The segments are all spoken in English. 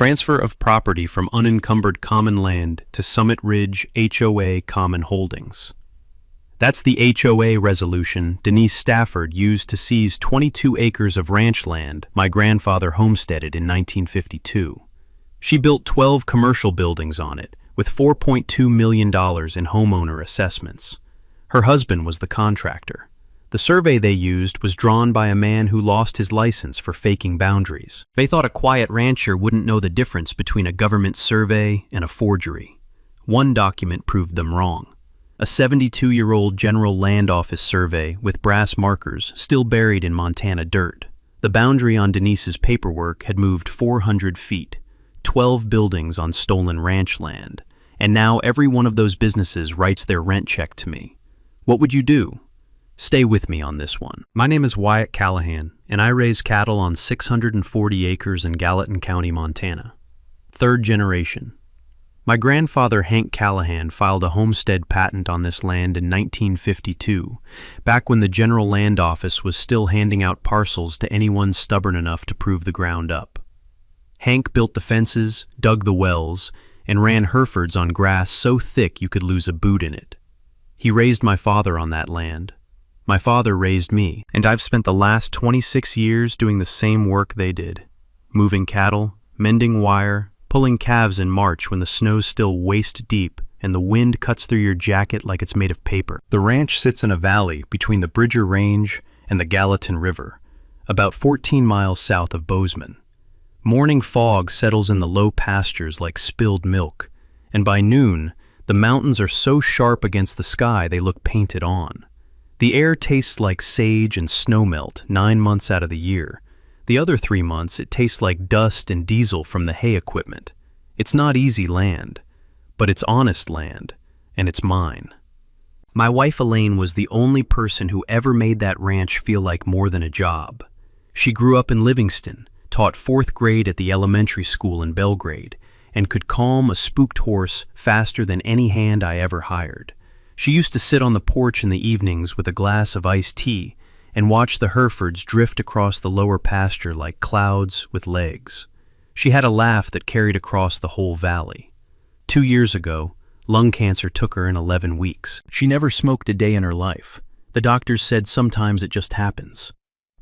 Transfer of property from unencumbered common land to Summit Ridge HOA Common Holdings. That's the HOA resolution Denise Stafford used to seize 22 acres of ranch land my grandfather homesteaded in 1952. She built 12 commercial buildings on it, with $4.2 million in homeowner assessments. Her husband was the contractor. The survey they used was drawn by a man who lost his license for faking boundaries. They thought a quiet rancher wouldn't know the difference between a government survey and a forgery. One document proved them wrong. A 72-year-old General Land Office survey with brass markers still buried in Montana dirt. The boundary on Denise's paperwork had moved 400 feet, 12 buildings on stolen ranch land, and now every one of those businesses writes their rent check to me. What would you do? Stay with me on this one. My name is Wyatt Callahan, and I raise cattle on 640 acres in Gallatin County, Montana. Third generation. My grandfather Hank Callahan filed a homestead patent on this land in 1952, back when the General Land Office was still handing out parcels to anyone stubborn enough to prove the ground up. Hank built the fences, dug the wells, and ran Herefords on grass so thick you could lose a boot in it. He raised my father on that land. My father raised me, and I've spent the last 26 years doing the same work they did. Moving cattle, mending wire, pulling calves in March when the snow's still waist deep and the wind cuts through your jacket like it's made of paper. The ranch sits in a valley between the Bridger Range and the Gallatin River, about 14 miles south of Bozeman. Morning fog settles in the low pastures like spilled milk, and by noon, the mountains are so sharp against the sky they look painted on. The air tastes like sage and snowmelt 9 months out of the year. The other 3 months, it tastes like dust and diesel from the hay equipment. It's not easy land, but it's honest land, and it's mine. My wife Elaine was the only person who ever made that ranch feel like more than a job. She grew up in Livingston, taught 4th grade at the elementary school in Belgrade, and could calm a spooked horse faster than any hand I ever hired. She used to sit on the porch in the evenings with a glass of iced tea and watch the Herefords drift across the lower pasture like clouds with legs. She had a laugh that carried across the whole valley. 2 years ago, lung cancer took her in 11 weeks. She never smoked a day in her life. The doctors said sometimes it just happens.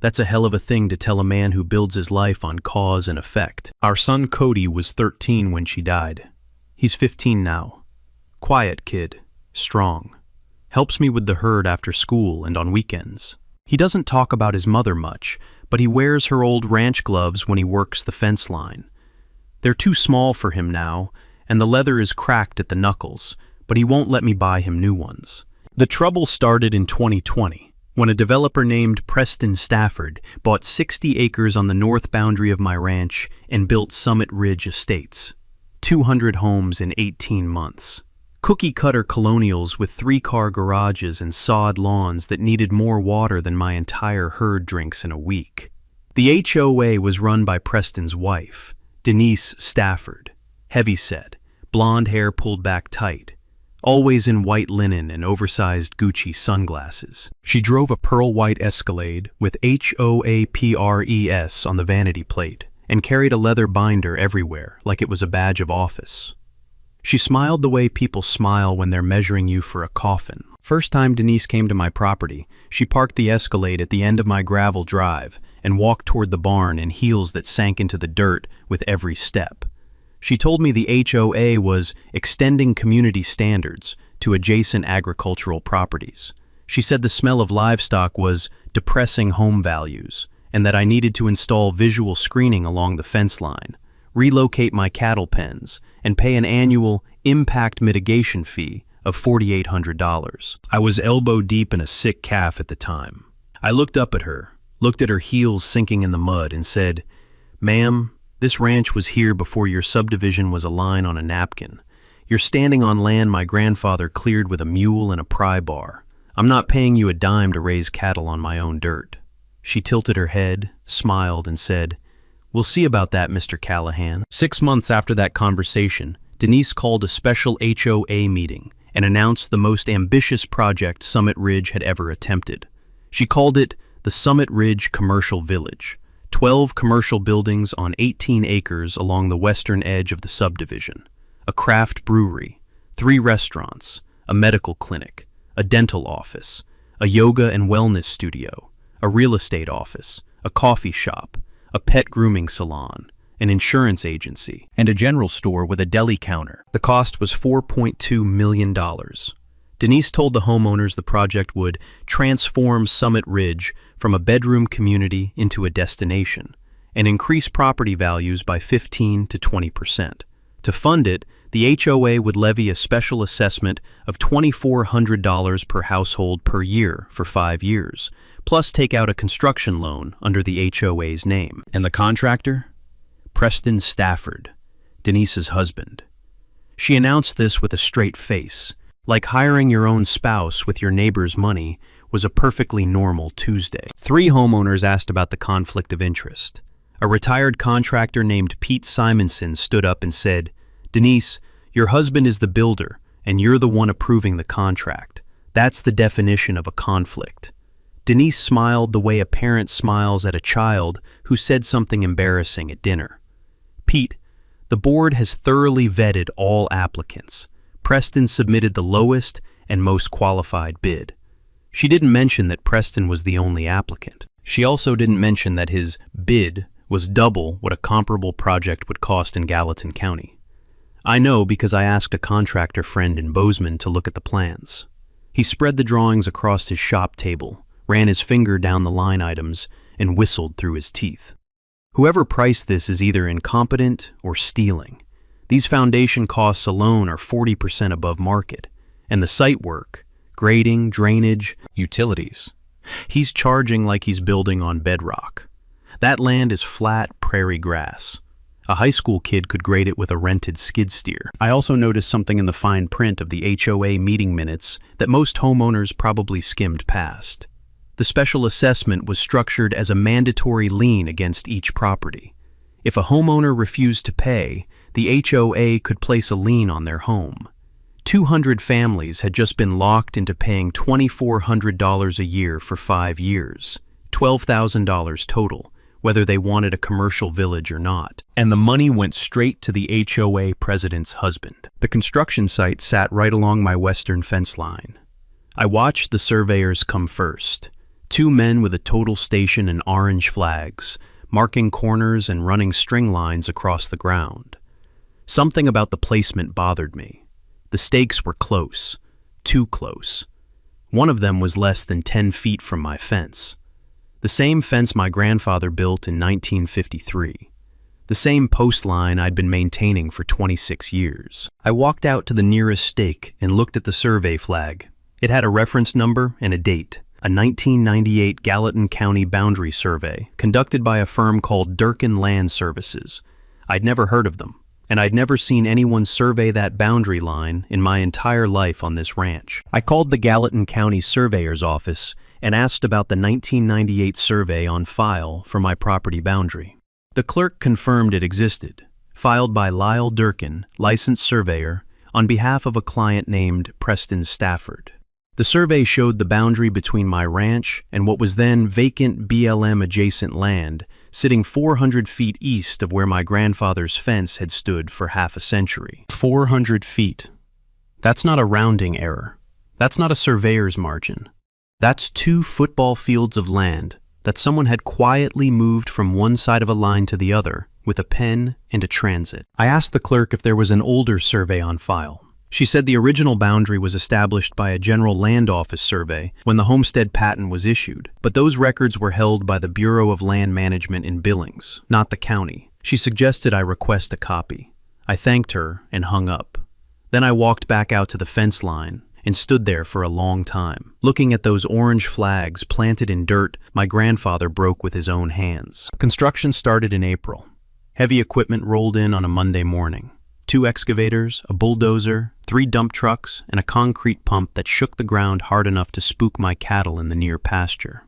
That's a hell of a thing to tell a man who builds his life on cause and effect. Our son Cody was 13 when she died. He's 15 now. Quiet kid, strong. Helps me with the herd after school and on weekends. He doesn't talk about his mother much, but he wears her old ranch gloves when he works the fence line. They're too small for him now, and the leather is cracked at the knuckles, but he won't let me buy him new ones. The trouble started in 2020, when a developer named Preston Stafford bought 60 acres on the north boundary of my ranch and built Summit Ridge Estates. 200 homes in 18 months. Cookie-cutter colonials with 3-car garages and sod lawns that needed more water than my entire herd drinks in a week. The HOA was run by Preston's wife, Denise Stafford, heavyset, blonde hair pulled back tight, always in white linen and oversized Gucci sunglasses. She drove a pearl-white Escalade with HOAPRES on the vanity plate and carried a leather binder everywhere like it was a badge of office. She smiled the way people smile when they're measuring you for a coffin. First time Denise came to my property, she parked the Escalade at the end of my gravel drive and walked toward the barn in heels that sank into the dirt with every step. She told me the HOA was extending community standards to adjacent agricultural properties. She said the smell of livestock was depressing home values and that I needed to install visual screening along the fence line, relocate my cattle pens, and pay an annual impact mitigation fee of $4,800. I was elbow deep in a sick calf at the time. I looked up at her, looked at her heels sinking in the mud, and said, "Ma'am, this ranch was here before your subdivision was a line on a napkin. You're standing on land my grandfather cleared with a mule and a pry bar. I'm not paying you a dime to raise cattle on my own dirt." She tilted her head, smiled, and said, "We'll see about that, Mr. Callahan." 6 months after that conversation, Denise called a special HOA meeting and announced the most ambitious project Summit Ridge had ever attempted. She called it the Summit Ridge Commercial Village, 12 commercial buildings on 18 acres along the western edge of the subdivision, a craft brewery, 3 restaurants, a medical clinic, a dental office, a yoga and wellness studio, a real estate office, a coffee shop, a pet grooming salon, an insurance agency, and a general store with a deli counter. The cost was $4.2 million. Denise told the homeowners the project would transform Summit Ridge from a bedroom community into a destination and increase property values by 15 to 20%. To fund it, the HOA would levy a special assessment of $2,400 per household per year for 5 years, plus take out a construction loan under the HOA's name. And the contractor? Preston Stafford, Denise's husband. She announced this with a straight face, like hiring your own spouse with your neighbor's money was a perfectly normal Tuesday. 3 homeowners asked about the conflict of interest. A retired contractor named Pete Simonson stood up and said, "Denise, your husband is the builder, and you're the one approving the contract. That's the definition of a conflict." Denise smiled the way a parent smiles at a child who said something embarrassing at dinner. "Pete, the board has thoroughly vetted all applicants. Preston submitted the lowest and most qualified bid." She didn't mention that Preston was the only applicant. She also didn't mention that his bid was double what a comparable project would cost in Gallatin County. I know because I asked a contractor friend in Bozeman to look at the plans. He spread the drawings across his shop table, ran his finger down the line items, and whistled through his teeth. Whoever priced this is either incompetent or stealing. These foundation costs alone are 40% above market, and the site work, grading, drainage, utilities. He's charging like he's building on bedrock. That land is flat prairie grass. A high school kid could grade it with a rented skid steer. I also noticed something in the fine print of the HOA meeting minutes that most homeowners probably skimmed past. The special assessment was structured as a mandatory lien against each property. If a homeowner refused to pay, the HOA could place a lien on their home. 200 families had just been locked into paying $2,400 a year for 5 years, $12,000 total, whether they wanted a commercial village or not. And the money went straight to the HOA president's husband. The construction site sat right along my western fence line. I watched the surveyors come first. 2 men with a total station and orange flags, marking corners and running string lines across the ground. Something about the placement bothered me. The stakes were close, too close. One of them was less than 10 feet from my fence. The same fence my grandfather built in 1953. The same post line I'd been maintaining for 26 years. I walked out to the nearest stake and looked at the survey flag. It had a reference number and a date. A 1998 Gallatin County boundary survey conducted by a firm called Durkin Land Services. I'd never heard of them, and I'd never seen anyone survey that boundary line in my entire life on this ranch. I called the Gallatin County Surveyor's office and asked about the 1998 survey on file for my property boundary. The clerk confirmed it existed, filed by Lyle Durkin, licensed surveyor, on behalf of a client named Preston Stafford. The survey showed the boundary between my ranch and what was then vacant BLM-adjacent land, sitting 400 feet east of where my grandfather's fence had stood for half a century. 400 feet. That's not a rounding error. That's not a surveyor's margin. That's 2 football fields of land that someone had quietly moved from one side of a line to the other with a pen and a transit. I asked the clerk if there was an older survey on file. She said the original boundary was established by a General Land Office survey when the homestead patent was issued, but those records were held by the Bureau of Land Management in Billings, not the county. She suggested I request a copy. I thanked her and hung up. Then I walked back out to the fence line and stood there for a long time, looking at those orange flags planted in dirt my grandfather broke with his own hands. Construction started in April. Heavy equipment rolled in on a Monday morning. 2 excavators, a bulldozer, 3 dump trucks, and a concrete pump that shook the ground hard enough to spook my cattle in the near pasture.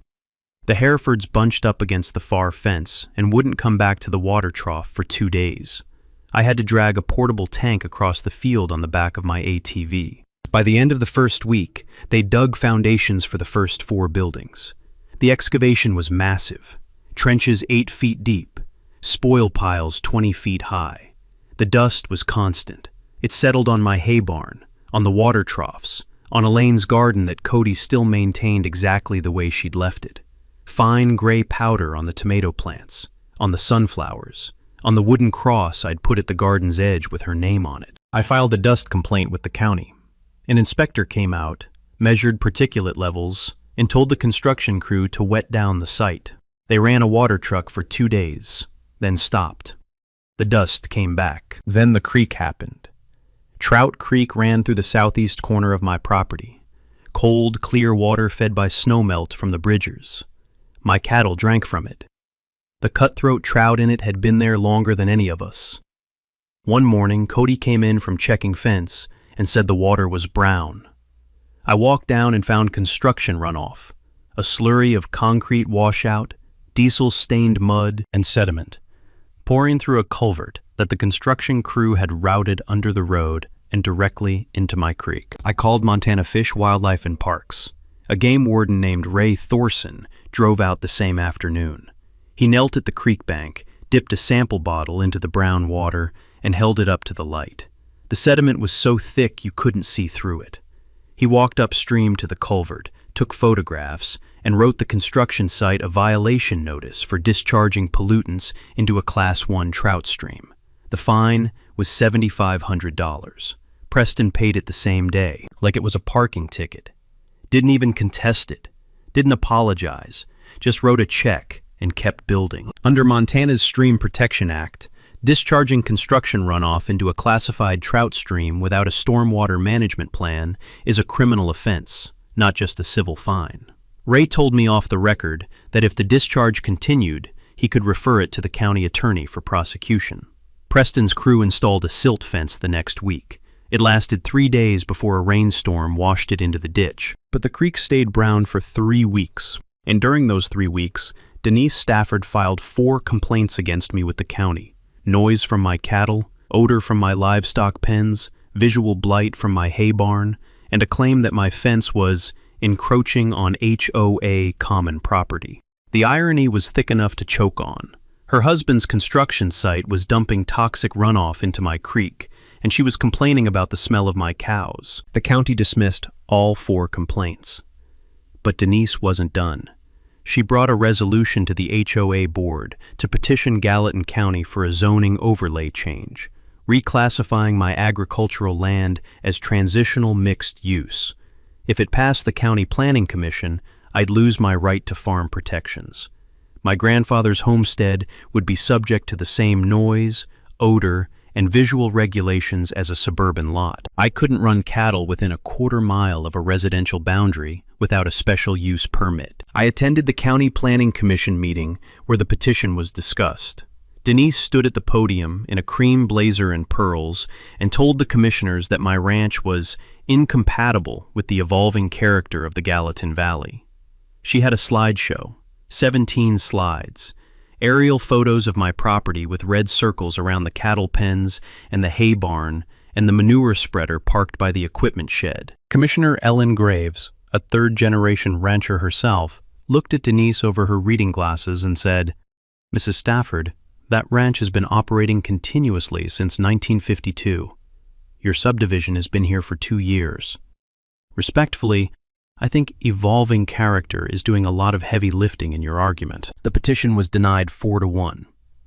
The Herefords bunched up against the far fence and wouldn't come back to the water trough for 2 days. I had to drag a portable tank across the field on the back of my ATV. By the end of the first week, they dug foundations for the first 4 buildings. The excavation was massive. trenches 8 feet deep, spoil piles 20 feet high. The dust was constant. It settled on my hay barn, on the water troughs, on Elaine's garden that Cody still maintained exactly the way she'd left it. Fine gray powder on the tomato plants, on the sunflowers, on the wooden cross I'd put at the garden's edge with her name on it. I filed a dust complaint with the county. An inspector came out, measured particulate levels, and told the construction crew to wet down the site. They ran a water truck for 2 days, then stopped. The dust came back. Then the creek happened. Trout Creek ran through the southeast corner of my property. Cold, clear water fed by snowmelt from the bridgers. My cattle drank from it. The cutthroat trout in it had been there longer than any of us. One morning, Cody came in from checking fence and said the water was brown. I walked down and found construction runoff, a slurry of concrete washout, diesel-stained mud, and sediment, pouring through a culvert that the construction crew had routed under the road and directly into my creek. I called Montana Fish, Wildlife, and Parks. A game warden named Ray Thorson drove out the same afternoon. He knelt at the creek bank, dipped a sample bottle into the brown water, and held it up to the light. The sediment was so thick you couldn't see through it. He walked upstream to the culvert, took photographs, and wrote the construction site a violation notice for discharging pollutants into a Class 1 trout stream. The fine was $7,500. Preston paid it the same day, like it was a parking ticket. Didn't even contest it. Didn't apologize. Just wrote a check and kept building. Under Montana's Stream Protection Act, discharging construction runoff into a classified trout stream without a stormwater management plan is a criminal offense, not just a civil fine. Ray told me off the record that if the discharge continued, he could refer it to the county attorney for prosecution. Preston's crew installed a silt fence the next week. It lasted 3 days before a rainstorm washed it into the ditch. But the creek stayed brown for 3 weeks. And during those 3 weeks, Denise Stafford filed 4 complaints against me with the county. Noise from my cattle, odor from my livestock pens, visual blight from my hay barn, and a claim that my fence was encroaching on HOA common property. The irony was thick enough to choke on. Her husband's construction site was dumping toxic runoff into my creek, and she was complaining about the smell of my cows. The county dismissed all 4 complaints. But Denise wasn't done. She brought a resolution to the HOA board to petition Gallatin County for a zoning overlay change, reclassifying my agricultural land as transitional mixed use. If it passed the county planning commission, I'd lose my right to farm protections. My grandfather's homestead would be subject to the same noise, odor, and visual regulations as a suburban lot. I couldn't run cattle within a 1/4 mile of a residential boundary without a special use permit. I attended the County Planning Commission meeting where the petition was discussed. Denise stood at the podium in a cream blazer and pearls and told the commissioners that my ranch was incompatible with the evolving character of the Gallatin Valley. She had a slideshow, 17 slides, aerial photos of my property with red circles around the cattle pens and the hay barn and the manure spreader parked by the equipment shed. Commissioner Ellen Graves, a third-generation rancher herself, looked at Denise over her reading glasses and said, "Mrs. Stafford, that ranch has been operating continuously since 1952. Your subdivision has been here for 2 years. Respectfully, I think evolving character is doing a lot of heavy lifting in your argument." The petition was denied 4-1.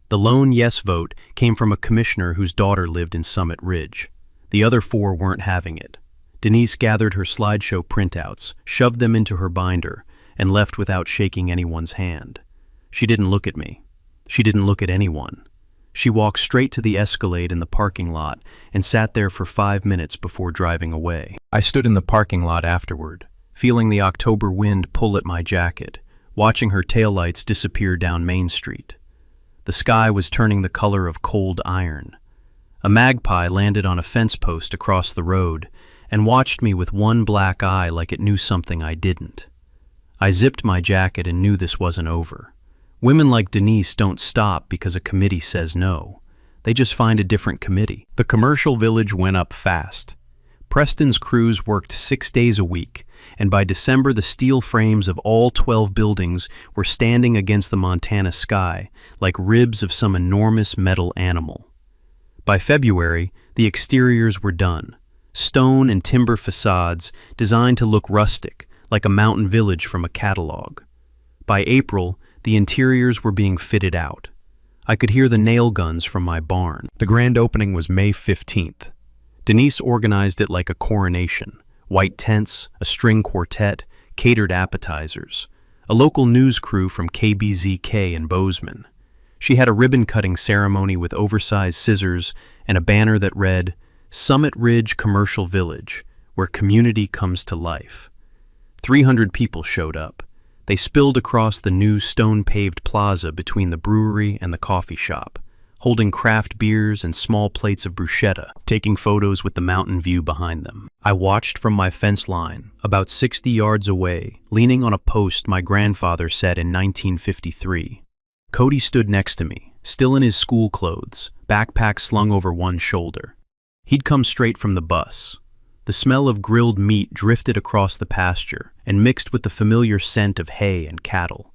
The lone yes vote came from a commissioner whose daughter lived in Summit Ridge. The other 4 weren't having it. Denise gathered her slideshow printouts, shoved them into her binder, and left without shaking anyone's hand. She didn't look at me. She didn't look at anyone. She walked straight to the Escalade in the parking lot and sat there for 5 minutes before driving away. I stood in the parking lot afterward, feeling the October wind pull at my jacket, watching her taillights disappear down Main Street. The sky was turning the color of cold iron. A magpie landed on a fence post across the road and watched me with one black eye like it knew something I didn't. I zipped my jacket and knew this wasn't over. Women like Denise don't stop because a committee says no. They just find a different committee. The commercial village went up fast. Preston's crews worked 6 days a week, and by December the steel frames of all 12 buildings were standing against the Montana sky like ribs of some enormous metal animal. By February, the exteriors were done, stone and timber facades designed to look rustic, like a mountain village from a catalog. By April, the interiors were being fitted out. I could hear the nail guns from my barn. The grand opening was May 15th. Denise organized it like a coronation. White tents, a string quartet, catered appetizers. A local news crew from KBZK in Bozeman. She had a ribbon-cutting ceremony with oversized scissors and a banner that read, "Summit Ridge Commercial Village, where community comes to life." 300 people showed up. They spilled across the new stone-paved plaza between the brewery and the coffee shop, holding craft beers and small plates of bruschetta, taking photos with the mountain view behind them. I watched from my fence line, about 60 yards away, leaning on a post my grandfather set in 1953. Cody stood next to me, still in his school clothes, backpack slung over one shoulder. He'd come straight from the bus. The smell of grilled meat drifted across the pasture and mixed with the familiar scent of hay and cattle.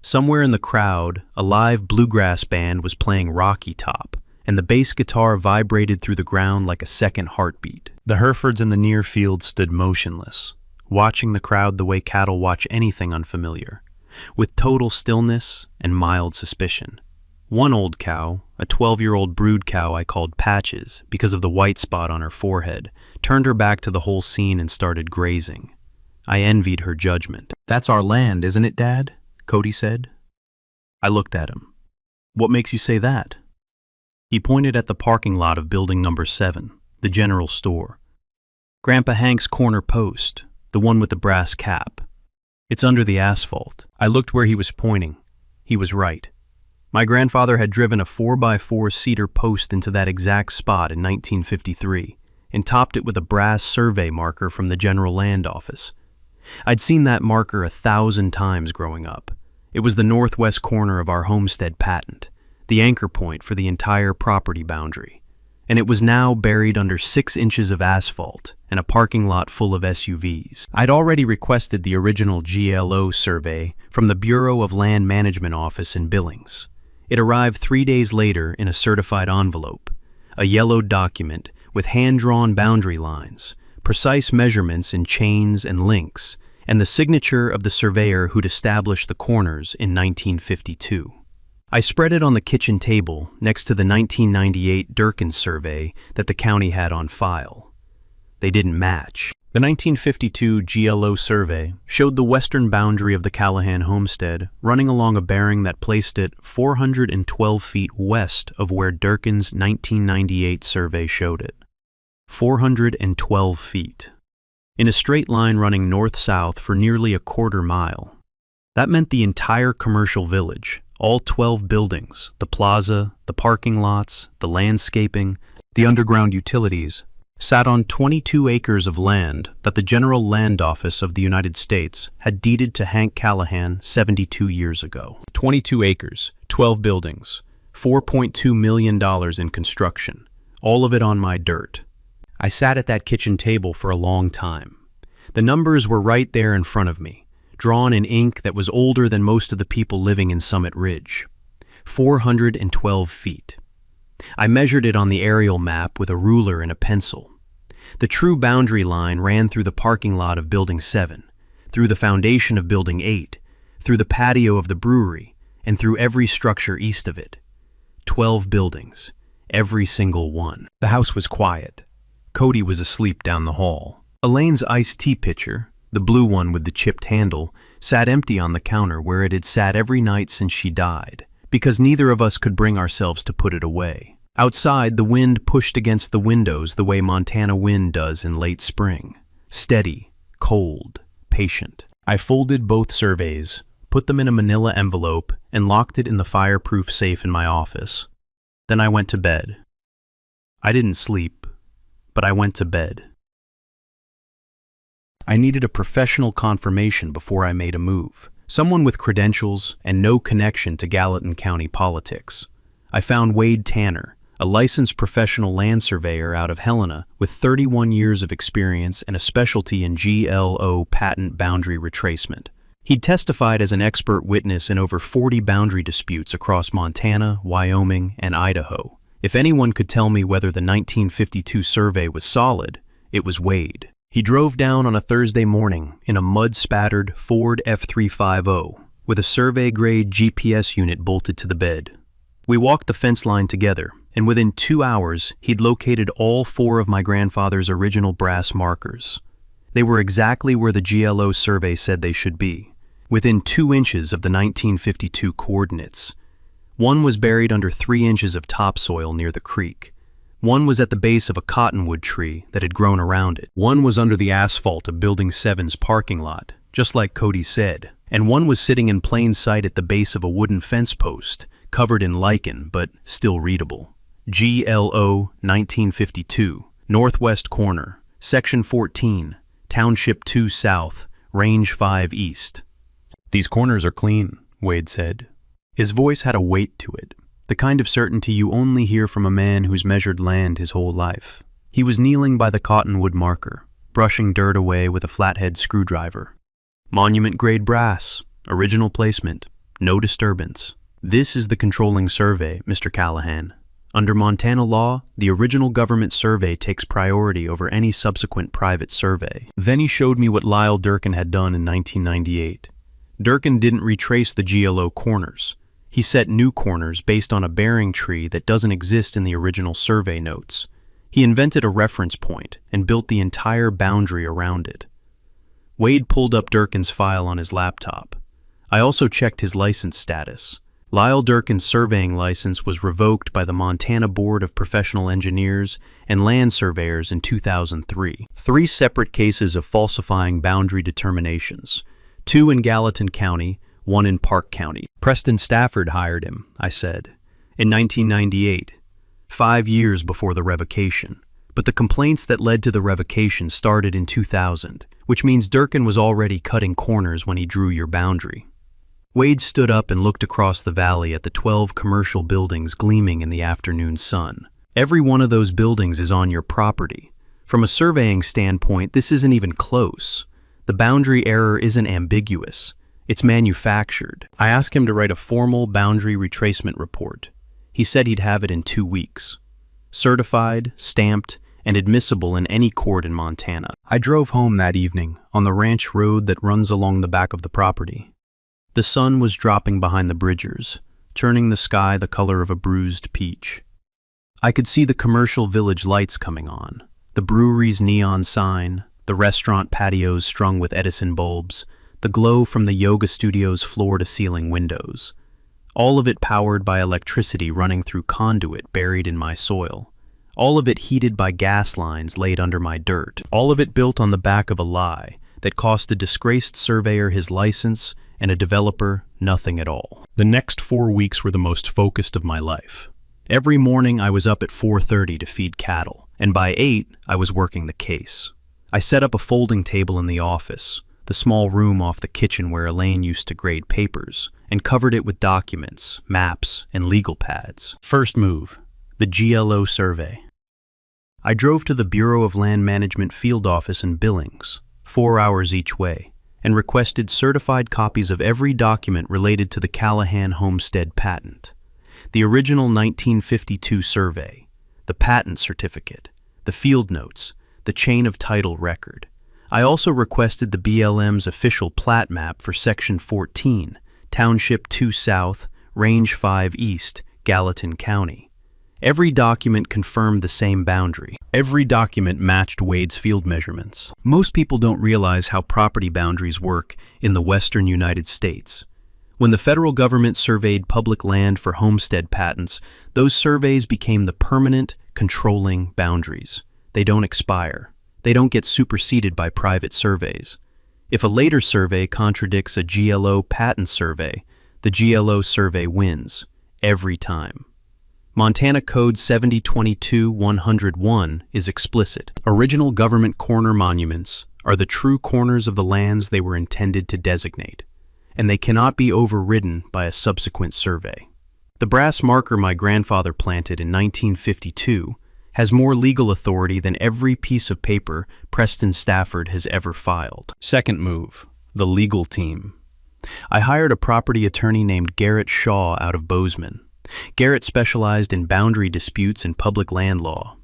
Somewhere in the crowd, a live bluegrass band was playing Rocky Top, and the bass guitar vibrated through the ground like a second heartbeat. The Herefords in the near field stood motionless, watching the crowd the way cattle watch anything unfamiliar, with total stillness and mild suspicion. One old cow, a 12-year-old brood cow I called Patches because of the white spot on her forehead, turned her back to the whole scene and started grazing. I envied her judgment. "That's our land, isn't it, Dad?" Cody said. I looked at him. "What makes you say that?" He pointed at the parking lot of building number 7, the general store. "Grandpa Hank's corner post, the one with the brass cap. It's under the asphalt." I looked where he was pointing. He was right. My grandfather had driven a 4x4 cedar post into that exact spot in 1953 and topped it with a brass survey marker from the General Land Office. I'd seen that marker 1,000 times growing up. It was the northwest corner of our homestead patent, the anchor point for the entire property boundary, and it was now buried under 6 inches of asphalt and a parking lot full of SUVs. I'd already requested the original GLO survey from the Bureau of Land Management office in Billings. It arrived 3 days later in a certified envelope, a yellowed document with hand-drawn boundary lines, precise measurements in chains and links, and the signature of the surveyor who'd established the corners in 1952. I spread it on the kitchen table next to the 1998 Durkin survey that the county had on file. They didn't match. The 1952 GLO survey showed the western boundary of the Callahan homestead running along a bearing that placed it 412 feet west of where Durkin's 1998 survey showed it. 412 feet. In a straight line running north-south for nearly a quarter mile. That meant the entire commercial village, all 12 buildings, the plaza, the parking lots, the landscaping, the underground utilities, sat on 22 acres of land that the General Land Office of the United States had deeded to Hank Callahan 72 years ago. 22 acres, 12 buildings, $4.2 million in construction, all of it on my dirt. I sat at that kitchen table for a long time. The numbers were right there in front of me, drawn in ink that was older than most of the people living in Summit Ridge. 412 feet. I measured it on the aerial map with a ruler and a pencil. The true boundary line ran through the parking lot of Building 7, through the foundation of Building 8, through the patio of the brewery, and through every structure east of it. 12 buildings, every single one. The house was quiet. Cody was asleep down the hall. Elaine's iced tea pitcher, the blue one with the chipped handle, sat empty on the counter where it had sat every night since she died, because neither of us could bring ourselves to put it away. Outside, the wind pushed against the windows the way Montana wind does in late spring. Steady, cold, patient. I folded both surveys, put them in a manila envelope, and locked it in the fireproof safe in my office. Then I went to bed. I didn't sleep, but I went to bed. I needed a professional confirmation before I made a move. Someone with credentials and no connection to Gallatin County politics. I found Wade Tanner, a licensed professional land surveyor out of Helena with 31 years of experience and a specialty in GLO patent boundary retracement. He'd testified as an expert witness in over 40 boundary disputes across Montana, Wyoming, and Idaho. If anyone could tell me whether the 1952 survey was solid, it was Wade. He drove down on a Thursday morning in a mud-spattered Ford F350 with a survey-grade GPS unit bolted to the bed. We walked the fence line together, and within 2 hours, he'd located all 4 of my grandfather's original brass markers. They were exactly where the GLO survey said they should be, within 2 inches of the 1952 coordinates. One was buried under 3 inches of topsoil near the creek. One was at the base of a cottonwood tree that had grown around it. One was under the asphalt of Building 7's parking lot, just like Cody said. And one was sitting in plain sight at the base of a wooden fence post, covered in lichen but still readable. GLO 1952, Northwest Corner, Section 14, Township 2 South, Range 5 East. "These corners are clean," Wade said. His voice had a weight to it, the kind of certainty you only hear from a man who's measured land his whole life. He was kneeling by the cottonwood marker, brushing dirt away with a flathead screwdriver. "Monument-grade brass, original placement, no disturbance. This is the controlling survey, Mr. Callahan. Under Montana law, the original government survey takes priority over any subsequent private survey." Then he showed me what Lyle Durkin had done in 1998. Durkin didn't retrace the GLO corners. He set new corners based on a bearing tree that doesn't exist in the original survey notes. He invented a reference point and built the entire boundary around it. Wade pulled up Durkin's file on his laptop. I also checked his license status. Lyle Durkin's surveying license was revoked by the Montana Board of Professional Engineers and Land Surveyors in 2003. 3 separate cases of falsifying boundary determinations. 2 in Gallatin County, 1 in Park County. Preston Stafford hired him, I said, in 1998, 5 years before the revocation. But the complaints that led to the revocation started in 2000, which means Durkin was already cutting corners when he drew your boundary. Wade stood up and looked across the valley at the 12 commercial buildings gleaming in the afternoon sun. "Every one of those buildings is on your property. From a surveying standpoint, this isn't even close. The boundary error isn't ambiguous. It's manufactured." I asked him to write a formal boundary retracement report. He said he'd have it in 2 weeks. Certified, stamped, and admissible in any court in Montana. I drove home that evening on the ranch road that runs along the back of the property. The sun was dropping behind the bridgers, turning the sky the color of a bruised peach. I could see the commercial village lights coming on, the brewery's neon sign, the restaurant patios strung with Edison bulbs, the glow from the yoga studio's floor-to-ceiling windows. All of it powered by electricity running through conduit buried in my soil. All of it heated by gas lines laid under my dirt. All of it built on the back of a lie that cost a disgraced surveyor his license and a developer nothing at all. The next 4 weeks were the most focused of my life. Every morning I was up at 4:30 to feed cattle, and by 8 I was working the case. I set up a folding table in the office, the small room off the kitchen where Elaine used to grade papers, and covered it with documents, maps, and legal pads. First move, the GLO survey. I drove to the Bureau of Land Management field office in Billings, 4 hours each way, and requested certified copies of every document related to the Callahan homestead patent. The original 1952 survey, the patent certificate, the field notes, the chain of title record. I also requested the BLM's official plat map for Section 14, Township 2 South, Range 5 East, Gallatin County. Every document confirmed the same boundary. Every document matched Wade's field measurements. Most people don't realize how property boundaries work in the western United States. When the federal government surveyed public land for homestead patents, those surveys became the permanent, controlling boundaries. They don't expire. They don't get superseded by private surveys. If a later survey contradicts a GLO patent survey, the GLO survey wins, every time. Montana Code 7022-101 is explicit. Original government corner monuments are the true corners of the lands they were intended to designate, and they cannot be overridden by a subsequent survey. The brass marker my grandfather planted in 1952 has more legal authority than every piece of paper Preston Stafford has ever filed. Second move, the legal team. I hired a property attorney named Garrett Shaw out of Bozeman. Garrett specialized in boundary disputes and public land law.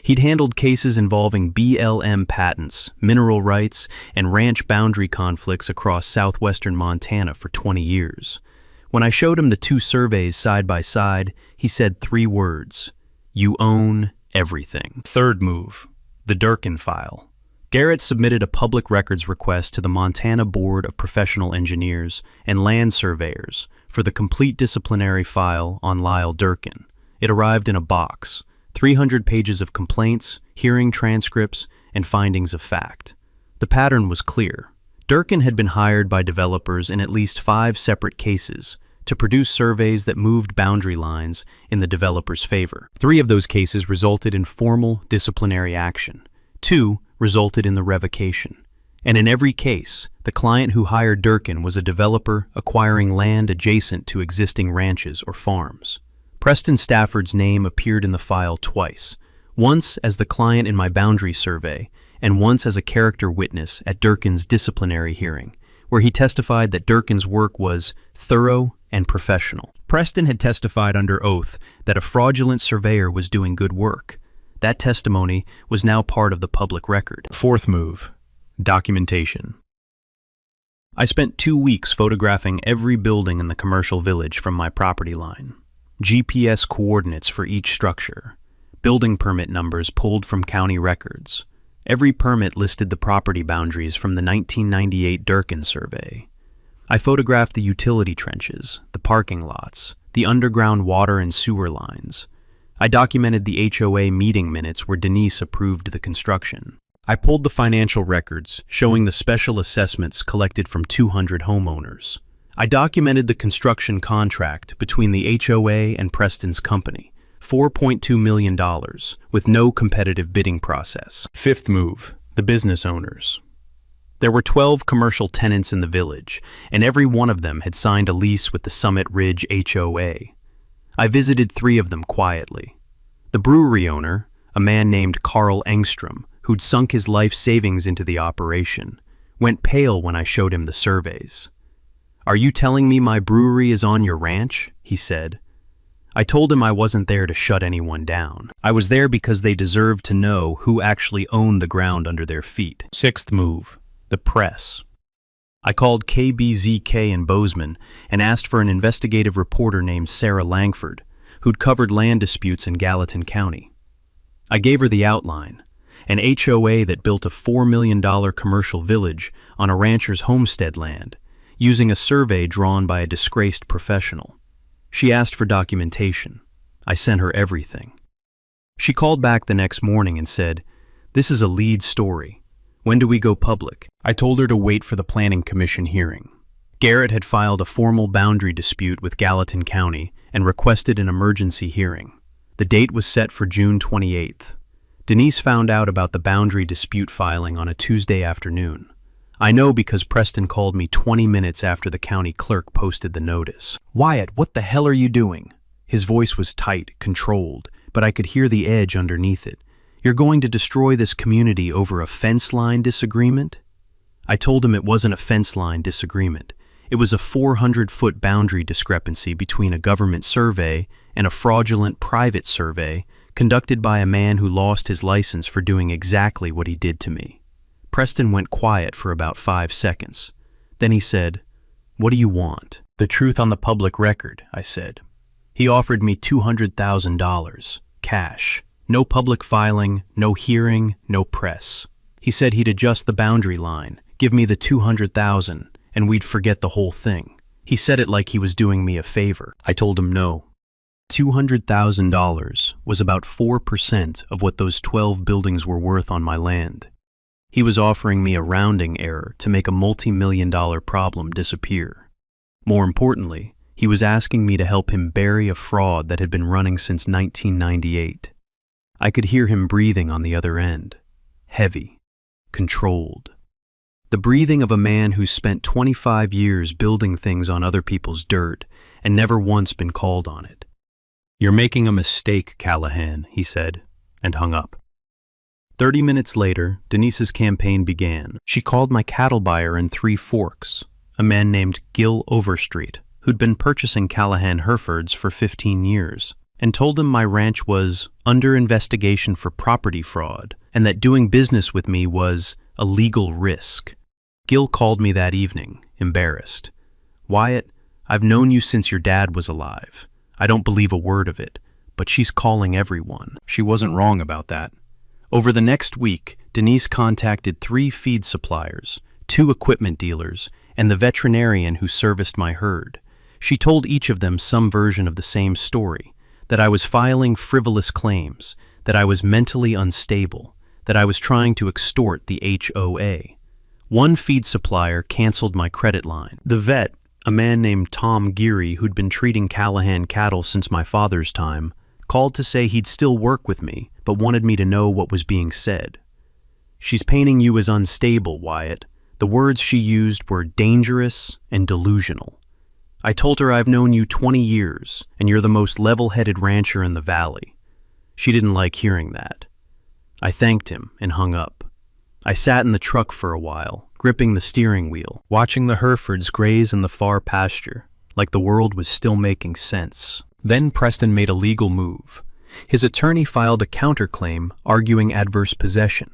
He'd handled cases involving BLM patents, mineral rights, and ranch boundary conflicts across southwestern Montana for 20 years. When I showed him the two surveys side by side, he said 3 words: "You own everything." Third move, the Durkin file. Garrett submitted a public records request to the Montana Board of Professional Engineers and Land Surveyors for the complete disciplinary file on Lyle Durkin. It arrived in a box, 300 pages of complaints, hearing transcripts, and findings of fact. The pattern was clear. Durkin had been hired by developers in at least 5 separate cases to produce surveys that moved boundary lines in the developer's favor. 3 of those cases resulted in formal disciplinary action. 2 resulted in the revocation. And in every case, the client who hired Durkin was a developer acquiring land adjacent to existing ranches or farms. Preston Stafford's name appeared in the file twice, once as the client in my boundary survey, and once as a character witness at Durkin's disciplinary hearing, where he testified that Durkin's work was thorough and professional. Preston had testified under oath that a fraudulent surveyor was doing good work. That testimony was now part of the public record. Fourth move, documentation. I spent 2 weeks photographing every building in the commercial village from my property line. GPS coordinates for each structure, building permit numbers pulled from county records. Every permit listed the property boundaries from the 1998 Durkin survey. I photographed the utility trenches, the parking lots, the underground water and sewer lines. I documented the HOA meeting minutes where Denise approved the construction. I pulled the financial records showing the special assessments collected from 200 homeowners. I documented the construction contract between the HOA and Preston's company, $4.2 million, with no competitive bidding process. Fifth move, the business owners. There were 12 commercial tenants in the village, and every one of them had signed a lease with the Summit Ridge HOA. I visited 3 of them quietly. The brewery owner, a man named Carl Engstrom, who'd sunk his life savings into the operation, went pale when I showed him the surveys. "Are you telling me my brewery is on your ranch?" he said. I told him I wasn't there to shut anyone down. I was there because they deserved to know who actually owned the ground under their feet. Sixth move, the press. I called KBZK in Bozeman and asked for an investigative reporter named Sarah Langford, who'd covered land disputes in Gallatin County. I gave her the outline, an HOA that built a $4 million commercial village on a rancher's homestead land, using a survey drawn by a disgraced professional. She asked for documentation. I sent her everything. She called back the next morning and said, "This is a lead story. When do we go public?" I told her to wait for the Planning Commission hearing. Garrett had filed a formal boundary dispute with Gallatin County and requested an emergency hearing. The date was set for June 28th. Denise found out about the boundary dispute filing on a Tuesday afternoon. I know because Preston called me 20 minutes after the county clerk posted the notice. "Wyatt, what the hell are you doing?" His voice was tight, controlled, but I could hear the edge underneath it. "You're going to destroy this community over a fence line disagreement?" I told him it wasn't a fence line disagreement. It was a 400-foot boundary discrepancy between a government survey and a fraudulent private survey conducted by a man who lost his license for doing exactly what he did to me. Preston went quiet for about 5 seconds. Then he said, "What do you want?" "The truth on the public record," I said. He offered me $200,000, cash. No public filing, no hearing, no press. He said he'd adjust the boundary line, give me the $200,000, and we'd forget the whole thing. He said it like he was doing me a favor. I told him no. $200,000 was about 4% of what those 12 buildings were worth on my land. He was offering me a rounding error to make a multi-million-dollar problem disappear. More importantly, he was asking me to help him bury a fraud that had been running since 1998. I could hear him breathing on the other end, heavy, controlled. The breathing of a man who's spent 25 years building things on other people's dirt and never once been called on it. "You're making a mistake, Callahan," he said, and hung up. 30 minutes later, Denise's campaign began. She called my cattle buyer in Three Forks, a man named Gil Overstreet, who'd been purchasing Callahan Herefords for 15 years, and told him my ranch was under investigation for property fraud and that doing business with me was a legal risk. Gil called me that evening, embarrassed. "Wyatt, I've known you since your dad was alive. I don't believe a word of it, but she's calling everyone." She wasn't wrong about that. Over the next week, Denise contacted 3 feed suppliers, 2 equipment dealers, and the veterinarian who serviced my herd. She told each of them some version of the same story, that I was filing frivolous claims, that I was mentally unstable, that I was trying to extort the HOA. One feed supplier canceled my credit line. The vet, a man named Tom Geary who'd been treating Callahan cattle since my father's time, called to say he'd still work with me, but wanted me to know what was being said. "She's painting you as unstable, Wyatt." The words she used were dangerous and delusional. "I told her I've known you 20 years, and you're the most level-headed rancher in the valley." She didn't like hearing that. I thanked him and hung up. I sat in the truck for a while, gripping the steering wheel, watching the Herefords graze in the far pasture, like the world was still making sense. Then Preston made a legal move. His attorney filed a counterclaim arguing adverse possession,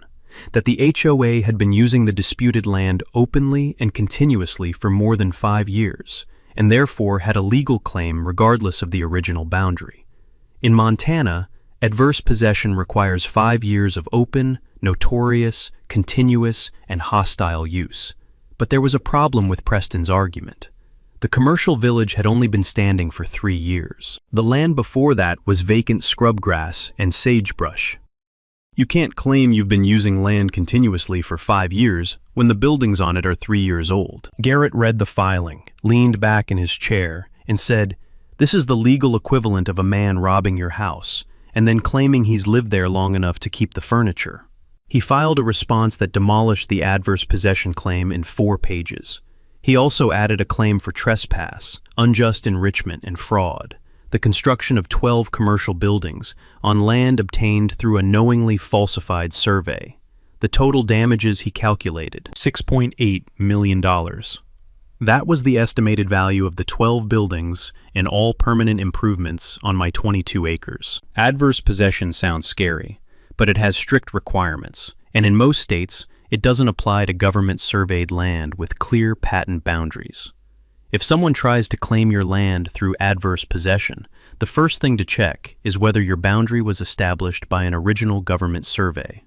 that the HOA had been using the disputed land openly and continuously for more than 5 years, and therefore had a legal claim regardless of the original boundary. In Montana, adverse possession requires 5 years of open, notorious, continuous, and hostile use. But there was a problem with Preston's argument. The commercial village had only been standing for 3 years. The land before that was vacant scrub grass and sagebrush. You can't claim you've been using land continuously for 5 years when the buildings on it are 3 years old. Garrett read the filing, leaned back in his chair, and said, "This is the legal equivalent of a man robbing your house, and then claiming he's lived there long enough to keep the furniture." He filed a response that demolished the adverse possession claim in 4 pages. He also added a claim for trespass, unjust enrichment, and fraud, the construction of 12 commercial buildings on land obtained through a knowingly falsified survey. The total damages he calculated, $6.8 million. That was the estimated value of the 12 buildings and all permanent improvements on my 22 acres. Adverse possession sounds scary, but it has strict requirements, and in most states, it doesn't apply to government-surveyed land with clear patent boundaries. If someone tries to claim your land through adverse possession, the first thing to check is whether your boundary was established by an original government survey.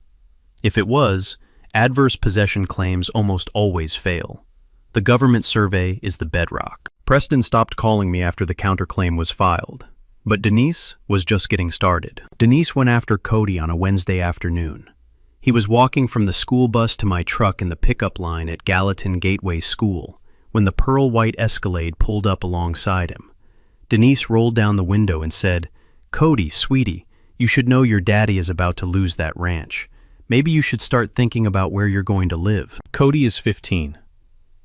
If it was, adverse possession claims almost always fail. The government survey is the bedrock. Preston stopped calling me after the counterclaim was filed, but Denise was just getting started. Denise went after Cody on a Wednesday afternoon. He was walking from the school bus to my truck in the pickup line at Gallatin Gateway School when the pearl white Escalade pulled up alongside him. Denise rolled down the window and said, "Cody, sweetie, you should know your daddy is about to lose that ranch. Maybe you should start thinking about where you're going to live." Cody is 15.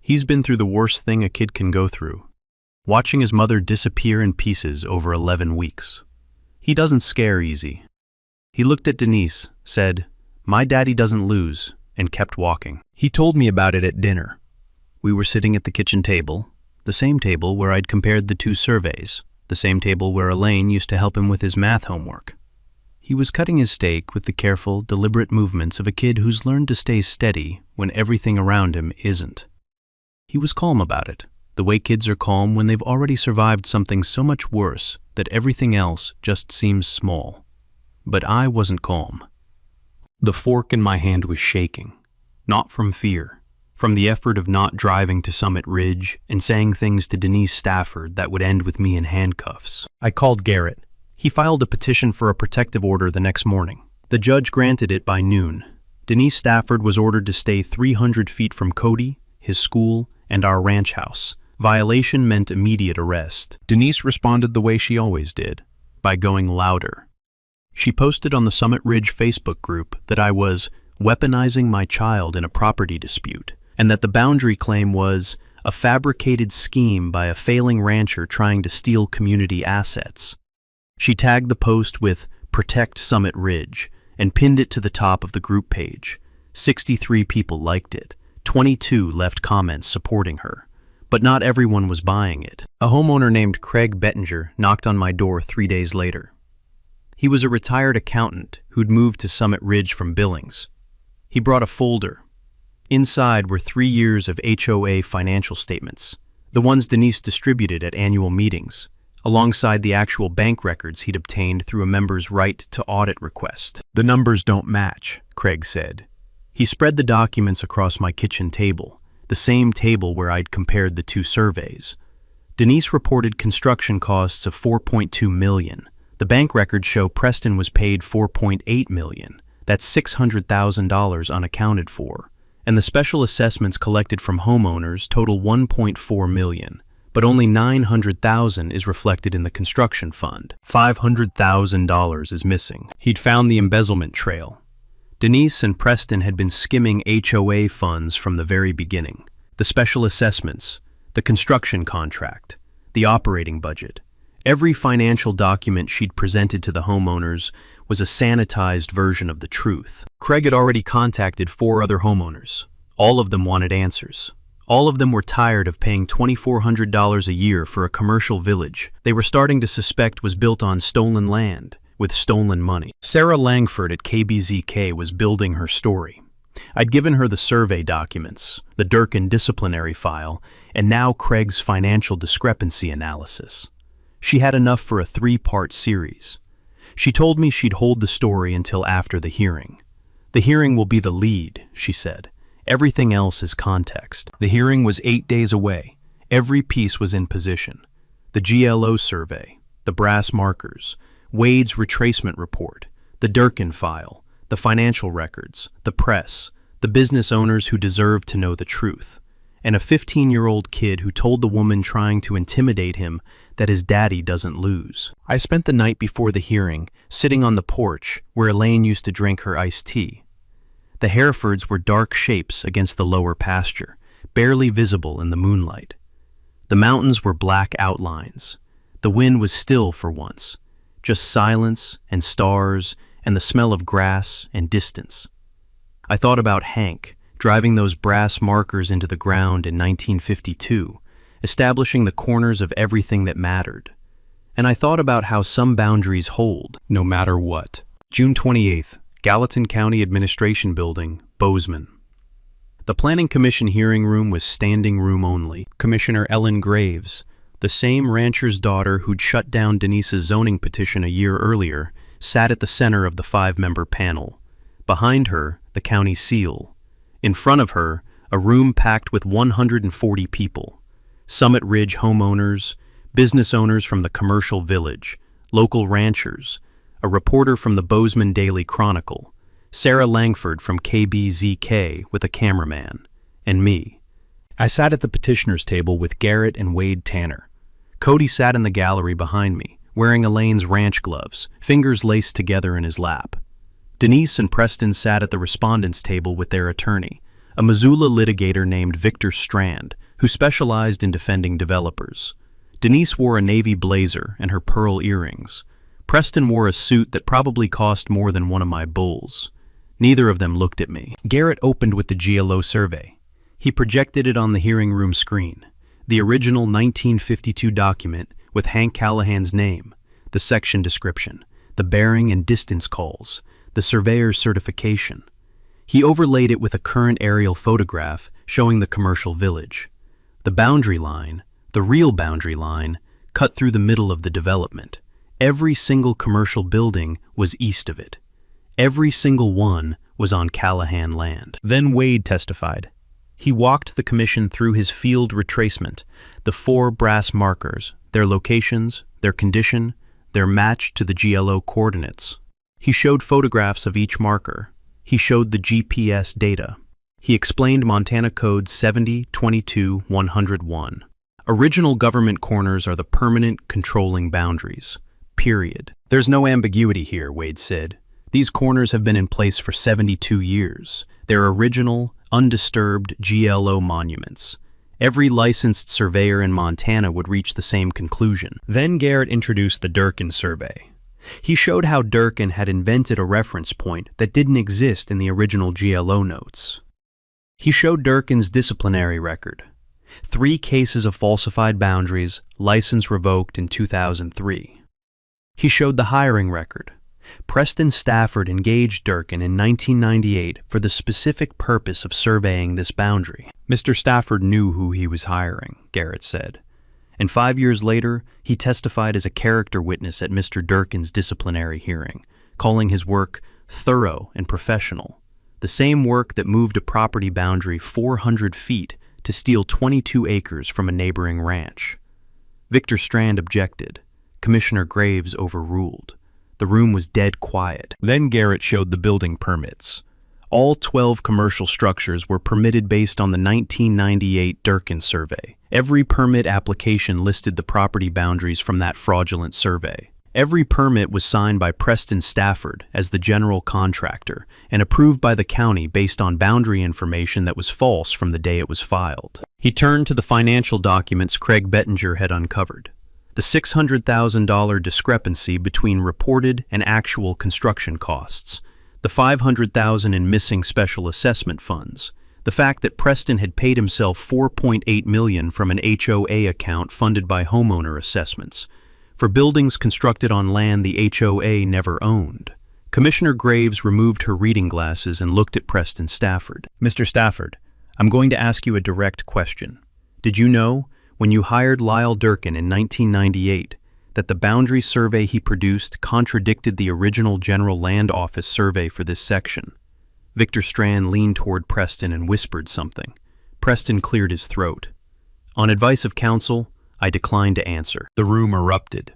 He's been through the worst thing a kid can go through, watching his mother disappear in pieces over 11 weeks. He doesn't scare easy. He looked at Denise, said, "My daddy doesn't lose," and kept walking. He told me about it at dinner. We were sitting at the kitchen table, the same table where I'd compared the 2 surveys, the same table where Elaine used to help him with his math homework. He was cutting his steak with the careful, deliberate movements of a kid who's learned to stay steady when everything around him isn't. He was calm about it, the way kids are calm when they've already survived something so much worse that everything else just seems small. But I wasn't calm. The fork in my hand was shaking, not from fear, from the effort of not driving to Summit Ridge and saying things to Denise Stafford that would end with me in handcuffs. I called Garrett. He filed a petition for a protective order the next morning. The judge granted it by noon. Denise Stafford was ordered to stay 300 feet from Cody, his school, and our ranch house. Violation meant immediate arrest. Denise responded the way she always did, by going louder. She posted on the Summit Ridge Facebook group that I was weaponizing my child in a property dispute, and that the boundary claim was a fabricated scheme by a failing rancher trying to steal community assets. She tagged the post with "Protect Summit Ridge" and pinned it to the top of the group page. 63 people liked it. 22 left comments supporting her. But not everyone was buying it. A homeowner named Craig Bettinger knocked on my door 3 days later. He was a retired accountant who'd moved to Summit Ridge from Billings. He brought a folder. Inside were 3 years of HOA financial statements, the ones Denise distributed at annual meetings, alongside the actual bank records he'd obtained through a member's right to audit request. "The numbers don't match," Craig said. He spread the documents across my kitchen table, the same table where I'd compared the two surveys. Denise reported construction costs of $4.2 million. The bank records show Preston was paid $4.8 million. That's $600,000 unaccounted for. And the special assessments collected from homeowners total $1.4 million. But only $900,000 is reflected in the construction fund. $500,000 is missing. He'd found the embezzlement trail. Denise and Preston had been skimming HOA funds from the very beginning. The special assessments, the construction contract, the operating budget. Every financial document she'd presented to the homeowners was a sanitized version of the truth. Craig had already contacted 4 other homeowners. All of them wanted answers. All of them were tired of paying $2,400 a year for a commercial village they were starting to suspect was built on stolen land, with stolen money. Sarah Langford at KBZK was building her story. I'd given her the survey documents, the Durkin disciplinary file, and now Craig's financial discrepancy analysis. She had enough for a 3-part series. She told me she'd hold the story until after the hearing. "The hearing will be the lead," she said. "Everything else is context." The hearing was 8 days away. Every piece was in position. The GLO survey, the brass markers, Wade's retracement report, the Durkin file, the financial records, the press, the business owners who deserved to know the truth, and a 15-year-old kid who told the woman trying to intimidate him that his daddy doesn't lose. I spent the night before the hearing sitting on the porch where Elaine used to drink her iced tea. The Herefords were dark shapes against the lower pasture, barely visible in the moonlight. The mountains were black outlines. The wind was still for once. Just silence and stars and the smell of grass and distance. I thought about Hank driving those brass markers into the ground in 1952, establishing the corners of everything that mattered. And I thought about how some boundaries hold, no matter what. June 28th, Gallatin County Administration Building, Bozeman. The Planning Commission hearing room was standing room only. Commissioner Ellen Graves, the same rancher's daughter who'd shut down Denise's zoning petition a year earlier, sat at the center of the 5-member panel. Behind her, the county seal. In front of her, a room packed with 140 people. Summit Ridge homeowners, business owners from the commercial village, local ranchers, a reporter from the Bozeman Daily Chronicle, Sarah Langford from KBZK with a cameraman, and me. I sat at the petitioner's table with Garrett and Wade Tanner. Cody sat in the gallery behind me, wearing Elaine's ranch gloves, fingers laced together in his lap. Denise and Preston sat at the respondents' table with their attorney, a Missoula litigator named Victor Strand, who specialized in defending developers. Denise wore a navy blazer and her pearl earrings. Preston wore a suit that probably cost more than one of my bulls. Neither of them looked at me. Garrett opened with the GLO survey. He projected it on the hearing room screen. The original 1952 document with Hank Callahan's name, the section description, the bearing and distance calls, the surveyor's certification. He overlaid it with a current aerial photograph showing the commercial village. The boundary line, the real boundary line, cut through the middle of the development. Every single commercial building was east of it. Every single one was on Callahan land. Then Wade testified. He walked the commission through his field retracement, the 4 brass markers, their locations, their condition, their match to the GLO coordinates. He showed photographs of each marker. He showed the GPS data. He explained Montana Code 70-22-101. Original government corners are the permanent controlling boundaries. Period. There's no ambiguity here, Wade said. These corners have been in place for 72 years. They're original, undisturbed GLO monuments. Every licensed surveyor in Montana would reach the same conclusion. Then Garrett introduced the Durkin survey. He showed how Durkin had invented a reference point that didn't exist in the original GLO notes. He showed Durkin's disciplinary record. 3 cases of falsified boundaries, license revoked in 2003. He showed the hiring record. Preston Stafford engaged Durkin in 1998 for the specific purpose of surveying this boundary. Mr. Stafford knew who he was hiring, Garrett said. And 5 years later, he testified as a character witness at Mr. Durkin's disciplinary hearing, calling his work thorough and professional. The same work that moved a property boundary 400 feet to steal 22 acres from a neighboring ranch. Victor Strand objected. Commissioner Graves overruled. The room was dead quiet. Then Garrett showed the building permits. All 12 commercial structures were permitted based on the 1998 Durkin survey. Every permit application listed the property boundaries from that fraudulent survey. Every permit was signed by Preston Stafford as the general contractor and approved by the county based on boundary information that was false from the day it was filed. He turned to the financial documents Craig Bettinger had uncovered. The $600,000 discrepancy between reported and actual construction costs, the $500,000 in missing special assessment funds, the fact that Preston had paid himself $4.8 million from an HOA account funded by homeowner assessments, for buildings constructed on land the HOA never owned. Commissioner Graves removed her reading glasses and looked at Preston Stafford. Mr. Stafford, I'm going to ask you a direct question. Did you know, when you hired Lyle Durkin in 1998, that the boundary survey he produced contradicted the original General Land Office survey for this section? Victor Strand leaned toward Preston and whispered something. Preston cleared his throat. On advice of counsel, I declined to answer. The room erupted.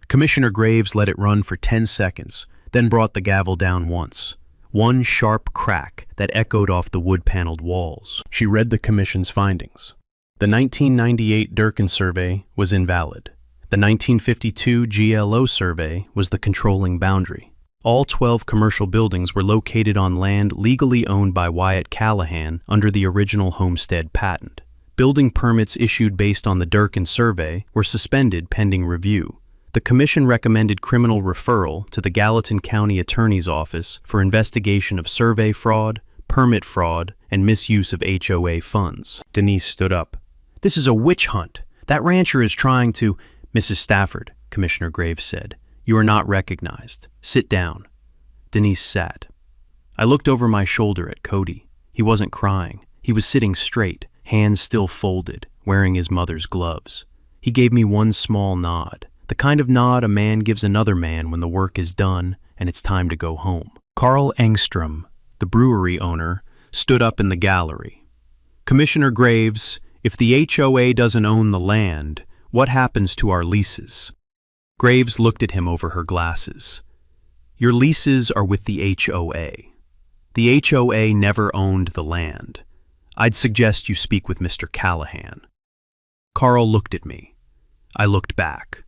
Commissioner Graves let it run for 10 seconds, then brought the gavel down once. One sharp crack that echoed off the wood-paneled walls. She read the commission's findings. The 1998 Durkin survey was invalid. The 1952 GLO survey was the controlling boundary. All 12 commercial buildings were located on land legally owned by Wyatt Callahan under the original homestead patent. Building permits issued based on the Durkin survey were suspended pending review. The commission recommended criminal referral to the Gallatin County Attorney's Office for investigation of survey fraud, permit fraud, and misuse of HOA funds. Denise stood up. This is a witch hunt. That rancher is trying to... Mrs. Stafford, Commissioner Graves said, you are not recognized. Sit down. Denise sat. I looked over my shoulder at Cody. He wasn't crying. He was sitting straight, hands still folded, wearing his mother's gloves. He gave me one small nod, the kind of nod a man gives another man when the work is done and it's time to go home. Carl Engstrom, the brewery owner, stood up in the gallery. Commissioner Graves, if the HOA doesn't own the land, what happens to our leases? Graves looked at him over her glasses. Your leases are with the HOA. The HOA never owned the land. I'd suggest you speak with Mr. Callahan. Carl looked at me. I looked back.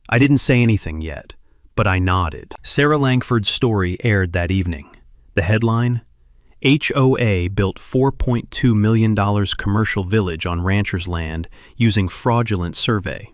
I didn't say anything yet, but I nodded. Sarah Langford's story aired that evening. The headline? HOA built $4.2 million commercial village on rancher's land using fraudulent survey.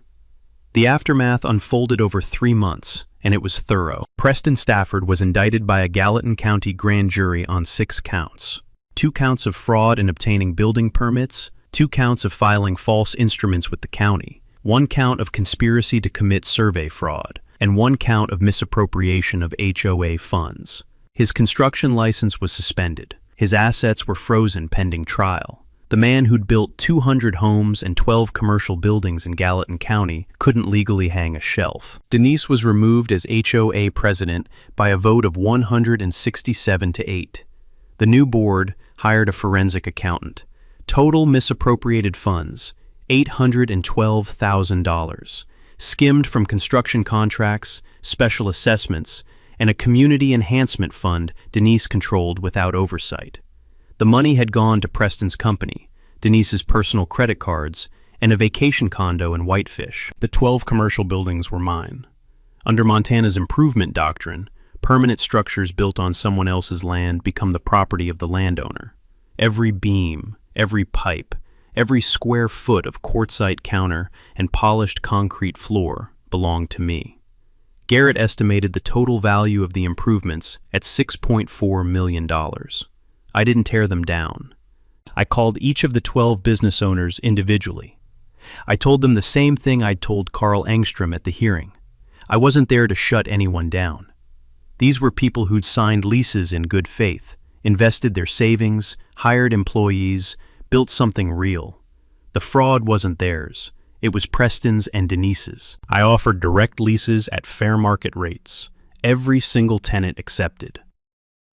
The aftermath unfolded over 3 months, and it was thorough. Preston Stafford was indicted by a Gallatin County grand jury on 6 counts. 2 counts of fraud in obtaining building permits, 2 counts of filing false instruments with the county, 1 count of conspiracy to commit survey fraud, and 1 count of misappropriation of HOA funds. His construction license was suspended. His assets were frozen pending trial. The man who'd built 200 homes and 12 commercial buildings in Gallatin County couldn't legally hang a shelf. Denise was removed as HOA president by a vote of 167 to 8. The new board hired a forensic accountant. Total misappropriated funds, $812,000, skimmed from construction contracts, special assessments, and a community enhancement fund Denise controlled without oversight. The money had gone to Preston's company, Denise's personal credit cards, and a vacation condo in Whitefish. The 12 commercial buildings were mine. Under Montana's improvement doctrine, permanent structures built on someone else's land become the property of the landowner. Every beam, every pipe, every square foot of quartzite counter and polished concrete floor belonged to me. Garrett estimated the total value of the improvements at $6.4 million. I didn't tear them down. I called each of the 12 business owners individually. I told them the same thing I'd told Carl Engstrom at the hearing. I wasn't there to shut anyone down. These were people who'd signed leases in good faith, invested their savings, hired employees, built something real. The fraud wasn't theirs. It was Preston's and Denise's. I offered direct leases at fair market rates. Every single tenant accepted.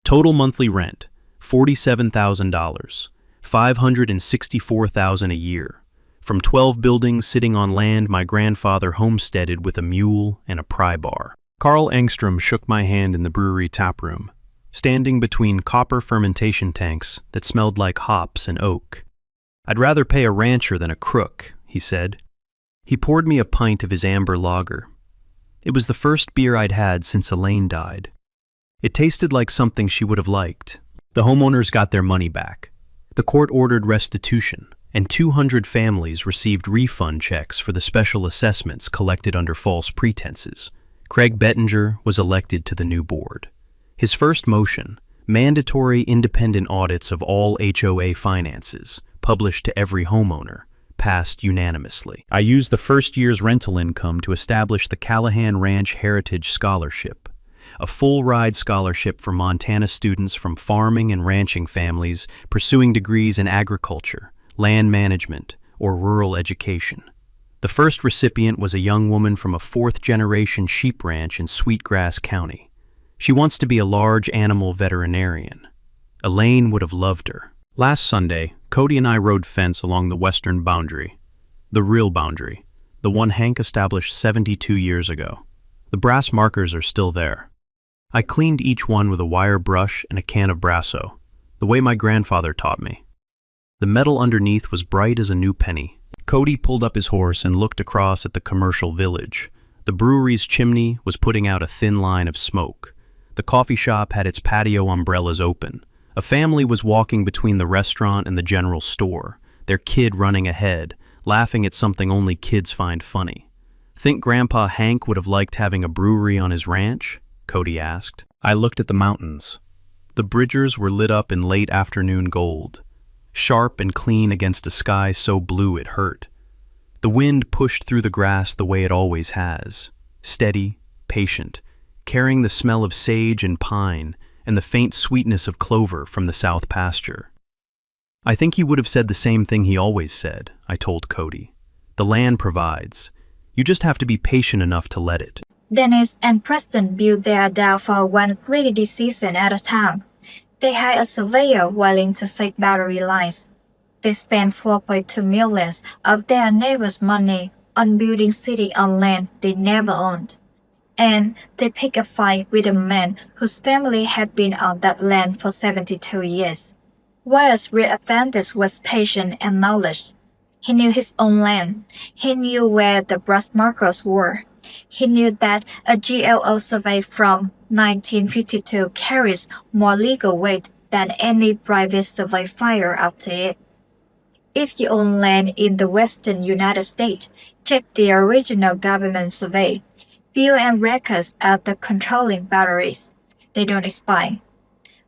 Total monthly rent, $47,000, $564,000 a year, from 12 buildings sitting on land my grandfather homesteaded with a mule and a pry bar. Carl Engstrom shook my hand in the brewery taproom, standing between copper fermentation tanks that smelled like hops and oak. "I'd rather pay a rancher than a crook," he said. He poured me a pint of his amber lager. It was the first beer I'd had since Elaine died. It tasted like something she would have liked. The homeowners got their money back. The court ordered restitution, and 200 families received refund checks for the special assessments collected under false pretenses. Craig Bettinger was elected to the new board. His first motion, mandatory independent audits of all HOA finances, published to every homeowner, passed unanimously. I used the first year's rental income to establish the Callahan Ranch Heritage Scholarship, a full-ride scholarship for Montana students from farming and ranching families pursuing degrees in agriculture, land management, or rural education. The first recipient was a young woman from a fourth-generation sheep ranch in Sweetgrass County. She wants to be a large animal veterinarian. Elaine would have loved her. Last Sunday, Cody and I rode fence along the western boundary, the real boundary, the one Hank established 72 years ago. The brass markers are still there. I cleaned each one with a wire brush and a can of Brasso, the way my grandfather taught me. The metal underneath was bright as a new penny. Cody pulled up his horse and looked across at the commercial village. The brewery's chimney was putting out a thin line of smoke. The coffee shop had its patio umbrellas open. A family was walking between the restaurant and the general store, their kid running ahead, laughing at something only kids find funny. "Think Grandpa Hank would have liked having a brewery on his ranch?" Cody asked. I looked at the mountains. The Bridgers were lit up in late afternoon gold, sharp and clean against a sky so blue it hurt. The wind pushed through the grass the way it always has, steady, patient, carrying the smell of sage and pine and the faint sweetness of clover from the south pasture. "I think he would have said the same thing he always said," I told Cody. "The land provides. You just have to be patient enough to let it." Dennis and Preston built their downfall one rainy season at a time. They hired a surveyor willing to fake battery lines. They spent $4.2 million of their neighbors' money on building city on land they never owned. And they picked a fight with a man whose family had been on that land for 72 years. Wyatt's real advantage was patience and knowledge. He knew his own land. He knew where the brush markers were. He knew that a GLO survey from 1952 carries more legal weight than any private survey filed after it. If you own land in the western United States, check the original government survey. View and records are the controlling batteries. They don't expire.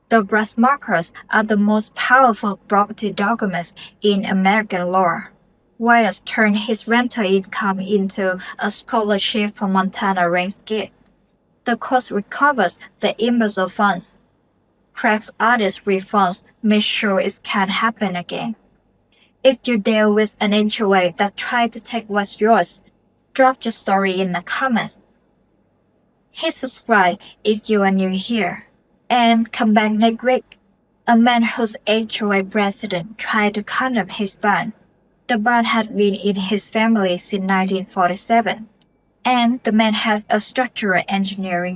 The brush markers are the most powerful property documents in American law. Wyatt turned his rental income into a scholarship for Montana Ranch kids. The court recovers the embezzle funds. Craig's artist reforms make sure it can't happen again. If you deal with an HOA that tried to take what's yours, drop your story in the comments. Hit subscribe if you are new here. And come back next week. A man whose HOA president tried to condemn his barn. The barn had been in his family since 1947. And the man has a structural engineering